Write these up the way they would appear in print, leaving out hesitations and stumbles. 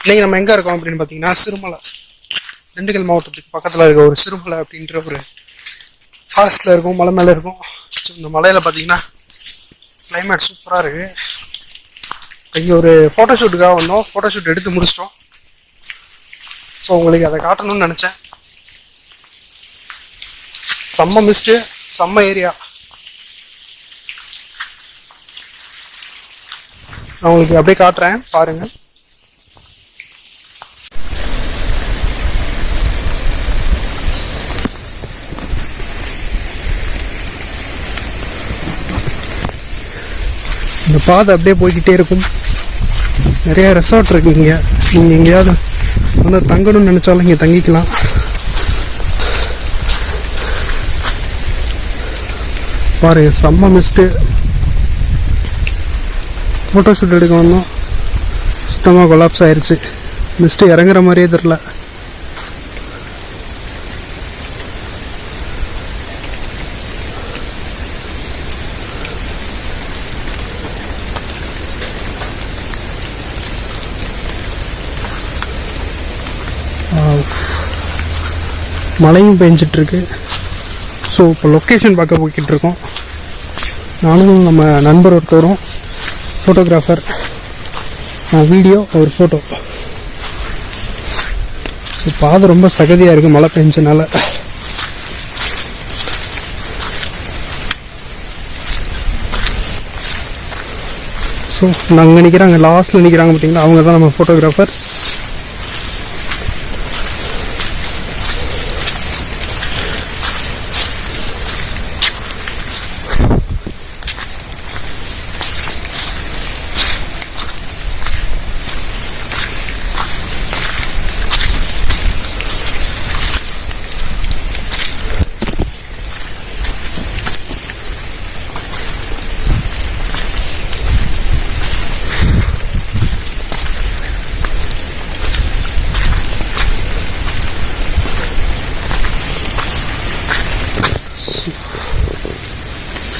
இன்னைக்கு நம்ம எங்க இருக்கோம் அப்படின்னு பாத்தீங்கன்னா சிறுமலை, திண்டுக்கல் மாவட்டத்துக்கு பக்கத்துல இருக்க ஒரு சிறுமலை அப்படின்ற ஒரு ஃபாரஸ்ட்ல இருக்கும், மலை மேல இருக்கும். இந்த மலையில பாத்தீங்கன்னா கிளைமேட் சூப்பரா இருக்கு. இங்க ஒரு போட்டோ ஷூட்டுக்காக வந்தோம், போட்டோ ஷூட் எடுத்து முடிச்சிட்டோம். ஸோ உங்களுக்கு அதை காட்டணும்னு நினைச்சேன். செம்ம மிஸ்ட், செம்ம ஏரியா. நான் உங்களுக்கு அப்படியே காட்டுறேன் பாருங்க. இந்த பாதை அப்படியே போய்கிட்டே இருக்கும். நிறைய ரெசார்ட் இருக்கு இங்க. நீங்க எங்கேயாவது வந்து தங்கணும்னு நினைச்சாலும் இங்க தங்கிக்கலாம். பாருங்க, செம்ம மிஸ்ட். போட்டோ ஷூட் எடுக்க வந்தோம், சுத்தமாக கொலாப்ஸ் ஆயிடுச்சு. மிஸ்ட் இறங்குற மாதிரியே தெரியல. மழையும் பெஞ்சிட்டு இருக்கு. ஸோ இப்போ லொக்கேஷன் பார்க்க போய்கிட்டு இருக்கோம். நானும் நம்ம நண்பர் ஒருத்தரும், ஃபோட்டோகிராஃபர், வீடியோ ஒரு ஃபோட்டோ. ஸோ பாதை ரொம்ப சகதியாக இருக்குது மழை பெஞ்சனால. ஸோ நாங்கள் நிற்கிறாங்க, லாஸ்ட்டில் நிற்கிறாங்க பார்த்தீங்களா, அவங்க தான் நம்ம ஃபோட்டோகிராஃபர்ஸ்.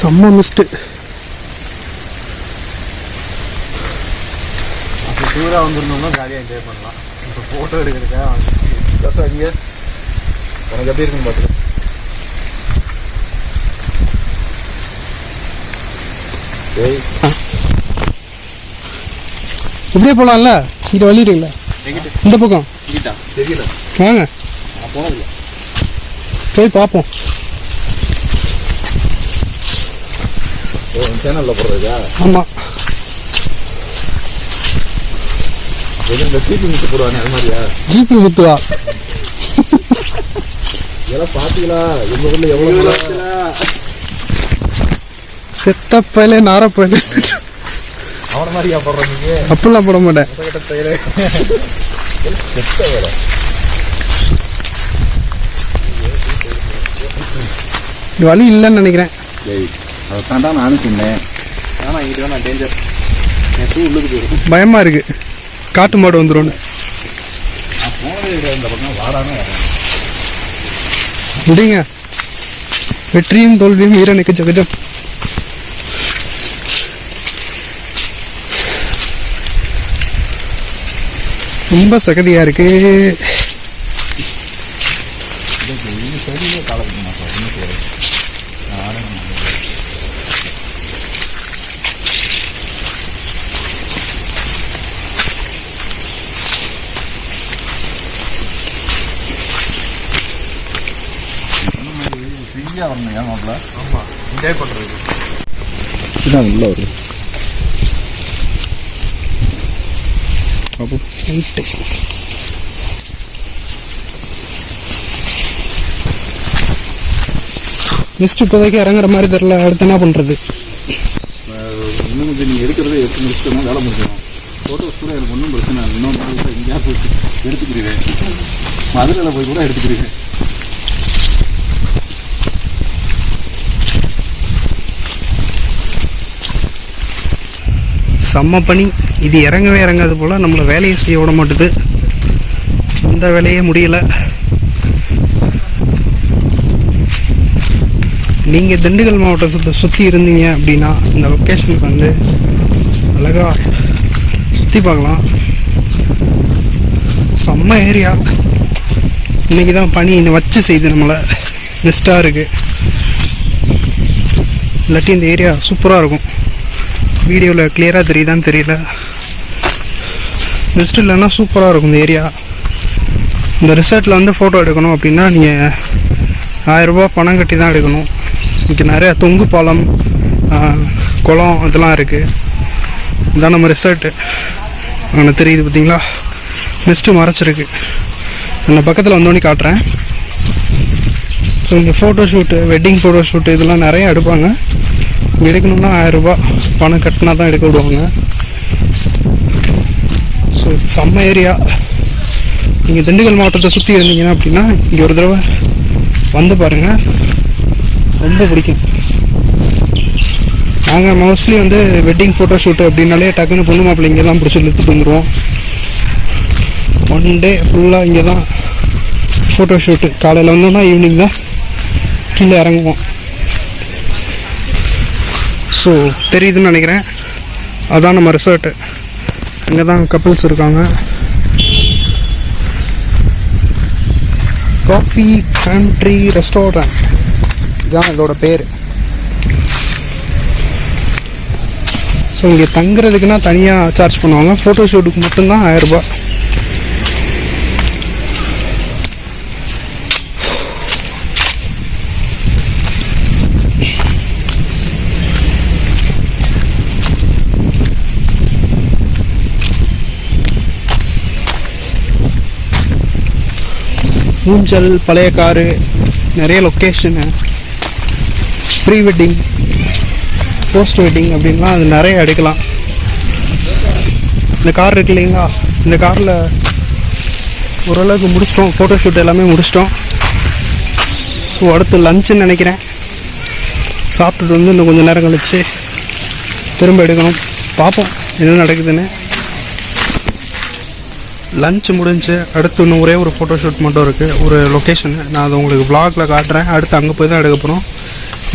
செம்ம மிஸ்ட். டூராக வந்துருந்தோம்னா ஜாலியாக என்ஜாய் பண்ணலாம். இப்போ ஃபோட்டோ எடுக்கிறதுக்காக அங்கே உனக்கு எப்படி இருக்குன்னு பார்த்துட்டு இப்படியே போகலாம்ல, இங்கே வழி இருக்குல்ல இந்த பக்கம். தெரியல, வாங்க நான் போனதில்லை, போய் பார்ப்போம். சேனல்ல போடுறதா? ஆமா, இந்த ஜிபி முத்து போடுவாங்க, அது மாதிரியா? ஜிபி முத்துவா? இதெல்லாம் பாத்தீங்களா? எங்க ஊர்ல எவ்வளவு செத்தப்பையில நாரப்பையில அவன மாதிரியா போடுறீங்க? அப்படிலாம் போட மாட்டேன். வழி இல்லைன்னு நினைக்கிறேன். அதான் நானும் சொன்னேன். ஆனால் இங்கிட்ட நான் டேஞ்சர், என் ஷூ உள்ளுக்கு போயிடும். பயமா இருக்கு, காட்டு மாடு வந்துடும். இந்த பக்கம் வாடானே முடிங்க. வெற்றியும் தோல்வியும் வீரனுக்கு ஜகஜம். ரொம்ப சகதியா இருக்கு. வரணும் மாப்பிள்ள. ஆமாம், என்ஜாய் பண்ணுறது இதுதான் உள்ள வரும். மிஸ்ட் இப்போதைக்கு இறங்குற மாதிரி தெரியல. அடுத்து என்ன பண்ணுறது? இன்னும் கொஞ்சம் நீங்கள் எடுக்கிறத எடுத்து முடிச்சுட்டோம்னா வேலை முடிச்சிடும். ஃபோட்டோஸ் கூட எனக்கு ஒன்றும் பிரச்சனை இல்லை. இன்னொரு நாள் கூட எங்கேயா போய் எடுத்துக்கிறீங்க, மதுரையில் போய் கூட எடுத்துக்கிறீங்க. செம்ம பனி. இது இறங்கவே இறங்காது போல், நம்மளை வேலையை செய்ய விட மாட்டுது. இந்த வேலையே முடியலை. நீங்கள் திண்டுக்கல் மாவட்டத்தை சுற்றி இருந்தீங்க அப்படின்னா இந்த லொக்கேஷனுக்கு வந்து அழகாக சுற்றி பார்க்கலாம். செம்ம ஏரியா. இன்றைக்கி தான் பனி இன்னும் வச்சு செய்யுது, நம்மளை பெஸ்ட்டாக இருக்குது. இல்லாட்டி இந்த ஏரியா சூப்பராக இருக்கும். வீடியோவில் கிளியராக தெரியுதான்னு தெரியல. பெஸ்ட் இல்லைன்னா சூப்பராக இருக்கும் இந்த ஏரியா. இந்த ரிசார்ட்டில் வந்து ஃபோட்டோ எடுக்கணும் அப்படின்னா நீங்கள் 1000 ரூபா பணம் கட்டி தான் எடுக்கணும். இங்கே நிறையா தொங்கு பாலம், குளம் இதெல்லாம் இருக்குது. இதுதான் நம்ம ரிசார்ட்டு. அங்கே தெரியுது பார்த்தீங்களா, மிஸ்ட்டு மறைச்சிருக்கு. அந்த பக்கத்தில் வந்தோடனே காட்டுறேன். ஸோ இங்கே photo shoot, wedding photo shoot இதெல்லாம் நிறையா எடுப்பாங்க. இங்கே எடுக்கணும்னா 1000 ரூபா பணம் கட்டினா தான் எடுக்க விடுவாங்க. ஸோ செம்ம ஏரியா. நீங்கள் திண்டுக்கல் மாவட்டத்தை சுற்றி இருந்தீங்கன்னா அப்படின்னா இங்கே ஒரு தடவை வந்து பாருங்கள், ரொம்ப பிடிக்கும். நாங்கள் மோஸ்ட்லி வந்து வெட்டிங் ஃபோட்டோ ஷூட்டு அப்படின்னாலே டக்குன்னு பொண்ணு மாப்பிள்ளை இங்கே தான் பிடிச்சி இழுத்துட்டு வந்துடுவோம். 1 டே ஃபுல்லாக இங்கே தான் ஃபோட்டோ ஷூட்டு. காலையில் வந்தோம்னா ஈவினிங் தான் கீழே இறங்குவோம். ஸோ தெரியுதுன்னு நினைக்கிறேன், அதுதான் நம்ம ரிசார்ட்டு. இங்கே தான் கப்பிள்ஸ் இருக்காங்க. காஃபி கண்ட்ரி ரெஸ்டாரண்ட் இதுதான் இதோட பேர். ஸோ இங்கே தங்குறதுக்குன்னா தனியாக சார்ஜ் பண்ணுவாங்க. ஃபோட்டோ ஷூட்டுக்கு மட்டும்தான் 1000 ரூபா. ஊஞ்சல், பழைய காரு, நிறைய location, pre wedding, post wedding அப்படின்லாம் அது நிறைய எடுக்கலாம். இந்த கார் இருக்கு இல்லைங்களா, இந்த காரில் ஓரளவுக்கு முடிச்சிட்டோம். ஃபோட்டோ ஷூட் எல்லாமே முடிச்சிட்டோம். ஸோ அடுத்து லஞ்சுன்னு நினைக்கிறேன். சாப்பிட்டுட்டு வந்து இன்னும் கொஞ்சம் நேரம் கழிச்சு திரும்ப எடுக்கணும். பார்ப்போம் என்ன நடக்குதுன்னு. லஞ்சு முடிஞ்சு அடுத்து இன்னும் ஒரே ஒரு ஃபோட்டோ ஷூட் மட்டும் இருக்குது, ஒரு லொக்கேஷனு. நான் அதை உங்களுக்கு வ்ளாகில் காட்டுறேன். அடுத்து அங்கே போய் தான் எடுக்க போகிறோம்.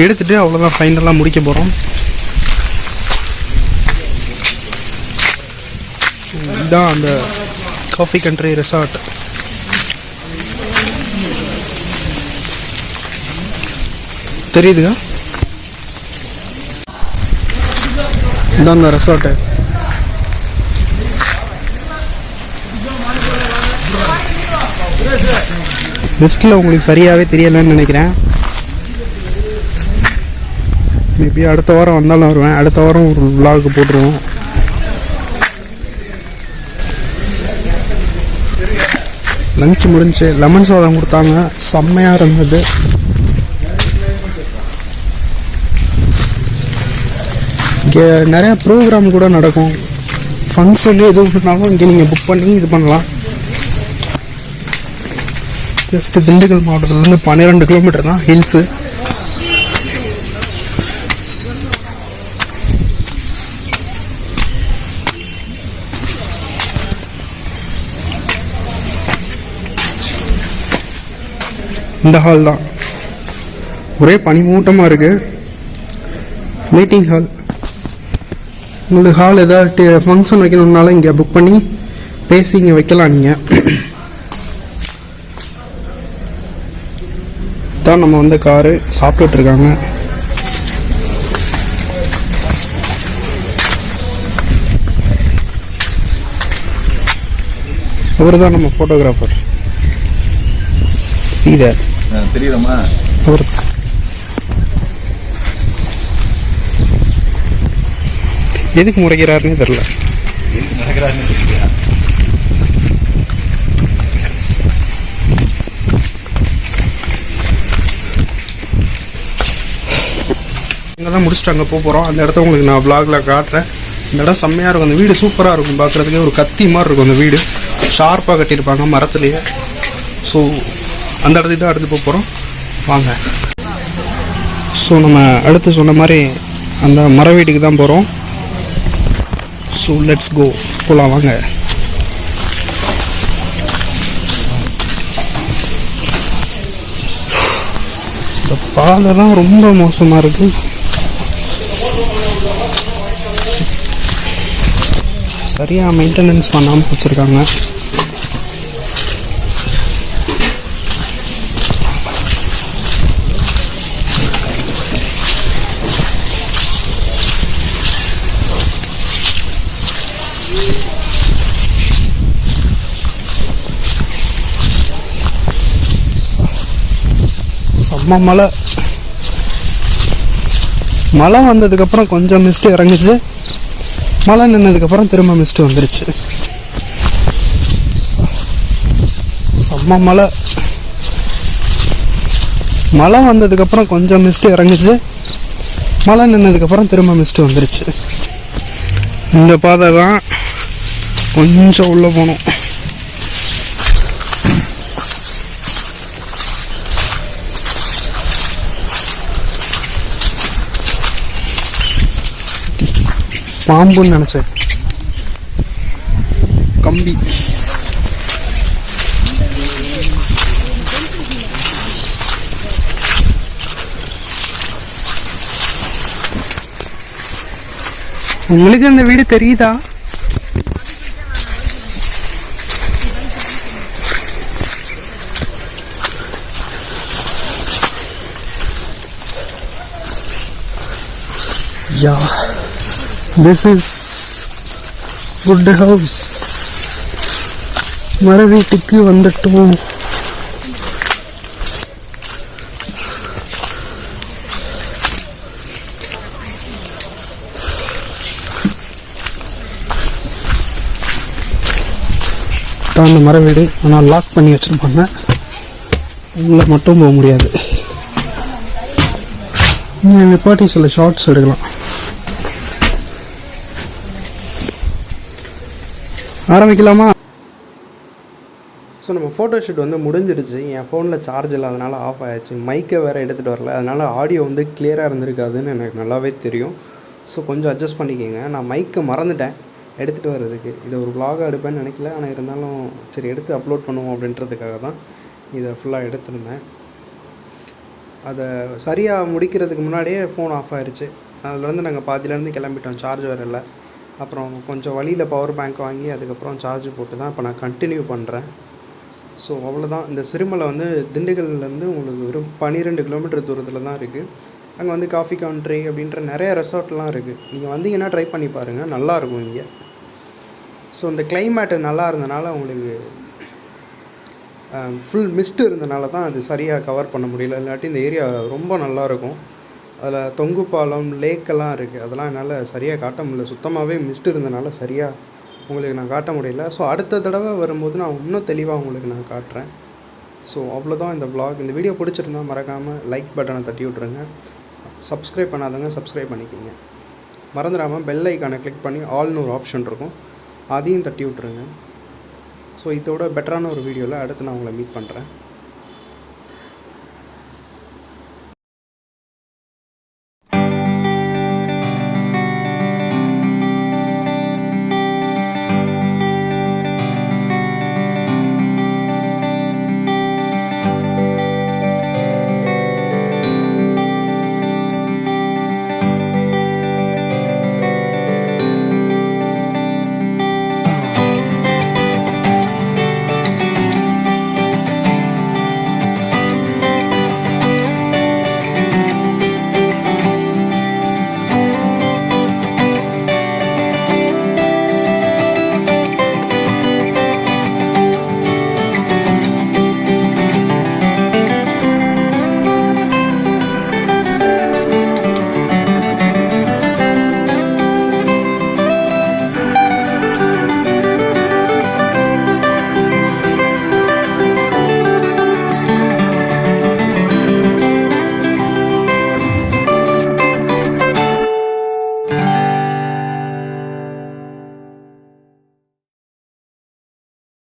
எடுத்துகிட்டு அவ்வளோதான், ஃபைனலாக முடிக்க போகிறோம். இதுதான் அந்த காஃபி கண்ட்ரி ரெசார்ட். தெரியுதுங்க, இதுதான் அந்த ரெசார்ட்டு. லிஸ்ட்டில் உங்களுக்கு சரியாகவே தெரியலைன்னு நினைக்கிறேன். மேபி அடுத்த வாரம் வந்தாலும் வருவேன். அடுத்த வாரம் ஒரு vlog போட்டுருவோம். லஞ்ச் முடிஞ்சு லெமன் சாதம் கொடுத்தாங்க, செம்மையாக இருந்தது. இங்கே நிறையா ப்ரோக்ராம் கூட நடக்கும். ஃபங்க்ஷன் எது பண்ணாலும் இங்கே நீங்கள் புக் பண்ணி இது பண்ணலாம். ஜஸ்ட் திண்டுக்கல் மாவட்டத்துலேருந்து 12 கிலோமீட்டர் தான் ஹில்ஸு. இந்த ஹால் தான், ஒரே பனிமூட்டமாக இருக்குது. Meeting hall. உங்களுக்கு ஹால் ஏதாவது ஃபங்க்ஷன் வைக்கணுன்னாலும் இங்கே புக் பண்ணி பேசி இங்கே வைக்கலாம். நீங்கள் தான் நம்ம வந்து காரு சாப்பிட்டுட்டு இருக்காங்க. அவர் தான் நம்ம ஃபோட்டோகிராஃபர். சீதர் தெரியுதம்மா, அவர் எதுக்கு முறைக்கிறாருன்னு தெரியல. இங்கே தான் முடிச்சுட்டு அங்கே போகிறோம். அந்த இடத்த உங்களுக்கு நான் vlogல காட்டுறேன். இந்த இடம் செம்மையாக இருக்கும். அந்த வீடு சூப்பராக இருக்கும், பார்க்குறதுக்கே ஒரு கத்தி மாதிரி இருக்கும். அந்த வீடு ஷார்ப்பாக கட்டியிருப்பாங்க மரத்துலேயே. ஸோ அந்த இடத்துக்கு தான் அடுத்து போகிறோம், வாங்க. ஸோ நம்ம அடுத்து சொன்ன மாதிரி அந்த மர வீட்டுக்கு தான் போகிறோம். ஸோ லெட்ஸ் கோ, போகலாம் வாங்க. இந்த பாலெல்லாம் ரொம்ப மோசமாக இருக்குது. சரியாக மெயின்டெனன்ஸ் பண்ணாமல் வச்சுருக்காங்க. செம்ம மழை வந்ததுக்கப்புறம் கொஞ்சம் மிஸ்ட் இறங்குச்சு. மழை நின்னதுக்கப்புறம் திரும்ப மிஸ்ட் வந்துருச்சு. செம்ம மழை வந்ததுக்கப்புறம் கொஞ்சம் மிஸ்ட் இறங்குச்சு. மழை நின்னதுக்கப்புறம் திரும்ப மிஸ்ட் வந்துருச்சு. இந்த பாதை தான் கொஞ்சம் உள்ளே போகணும். பாம்புன்னு நினச்சேன். கம்பி. உங்களுக்கு அந்த வீடு தெரியுதா? யா, this is wood house. மர வீட்டுக்கு வந்துட்டோம். தான் அந்த மர வீடு. ஆனால் லாக் பண்ணி வச்சிருப்பாங்க. உங்களை மட்டும் போக முடியாது. நீங்கள் பாட்டி சில ஷார்ட்ஸ் எடுக்கலாம். ஆரம்பிக்கலாமா? ஸோ நம்ம ஃபோட்டோ ஷூட் வந்து முடிஞ்சிருச்சு. என் ஃபோனில் சார்ஜ் இல்லை, அதனால் ஆஃப் ஆகிடுச்சு. மைக்கை வேறு எடுத்துகிட்டு வரல, அதனால் ஆடியோ வந்து கிளியராக இருந்திருக்காதுன்னு எனக்கு நல்லாவே தெரியும். ஸோ கொஞ்சம் அட்ஜஸ்ட் பண்ணிக்கோங்க. நான் மைக்கை மறந்துட்டேன் எடுத்துகிட்டு வர்றதுக்கு. இதை ஒரு vlog-ஆ எடுப்பேன்னு நினைக்கல. ஆனால் இருந்தாலும் சரி எடுத்து அப்லோட் பண்ணுவோம் அப்படின்றதுக்காக தான் இதை ஃபுல்லாக எடுத்துருந்தேன். அதை சரியாக முடிக்கிறதுக்கு முன்னாடியே ஃபோன் ஆஃப் ஆகிடுச்சு. அதுலேருந்து நாங்கள் பாதியிலேருந்து கிளம்பிட்டோம். சார்ஜ் வேறு இல்லை. அப்புறம் கொஞ்சம் வழியில் பவர் பேங்க் வாங்கி அதுக்கப்புறம் சார்ஜ் போட்டு தான் இப்போ நான் கண்டினியூ பண்ணுறேன். ஸோ அவ்வளோதான். இந்த சிறுமலை வந்து திண்டுக்கல்லேருந்து உங்களுக்கு வெறும் 12 கிலோமீட்டர் தூரத்தில் தான் இருக்குது. அங்கே வந்து காஃபி கவுண்ட்ரி அப்படின்ற நிறைய ரெசார்ட்லாம் இருக்குது. நீங்கள் வந்தீங்கன்னா ட்ரை பண்ணி பாருங்கள், நல்லாயிருக்கும் இங்கே. ஸோ இந்த கிளைமேட்டு நல்லா இருந்தனால உங்களுக்கு ஃபுல் மிஸ்ட் இருந்தனால தான் அது சரியாக கவர் பண்ண முடியல. இல்லாட்டி இந்த ஏரியா ரொம்ப நல்லாயிருக்கும். அதில் தொங்கு பாலம், லேக்கெல்லாம் இருக்குது. அதெல்லாம் என்னால் சரியாக காட்ட முடியல. சுத்தமாகவே மிஸ்ட் இருந்தனால சரியாக உங்களுக்கு நான் காட்ட முடியல. ஸோ அடுத்த தடவை வரும்போது நான் இன்னும் தெளிவாக உங்களுக்கு நான் காட்டுறேன். ஸோ அவ்வளோதான் இந்த vlog. இந்த வீடியோ பிடிச்சிருந்தால் மறக்காமல் லைக் பட்டனை தட்டி விட்ருங்க. சப்ஸ்கிரைப் பண்ணாதவங்க சப்ஸ்கிரைப் பண்ணிக்கோங்க. மறந்துடாமல் பெல் ஐக்கானை கிளிக் பண்ணி ஆல்னு ஒரு ஆப்ஷன் இருக்கும், அதையும் தட்டி விட்ருங்க. ஸோ இதோட பெட்டரான ஒரு வீடியோவில் அடுத்து நான் உங்களை மீட் பண்ணுறேன்.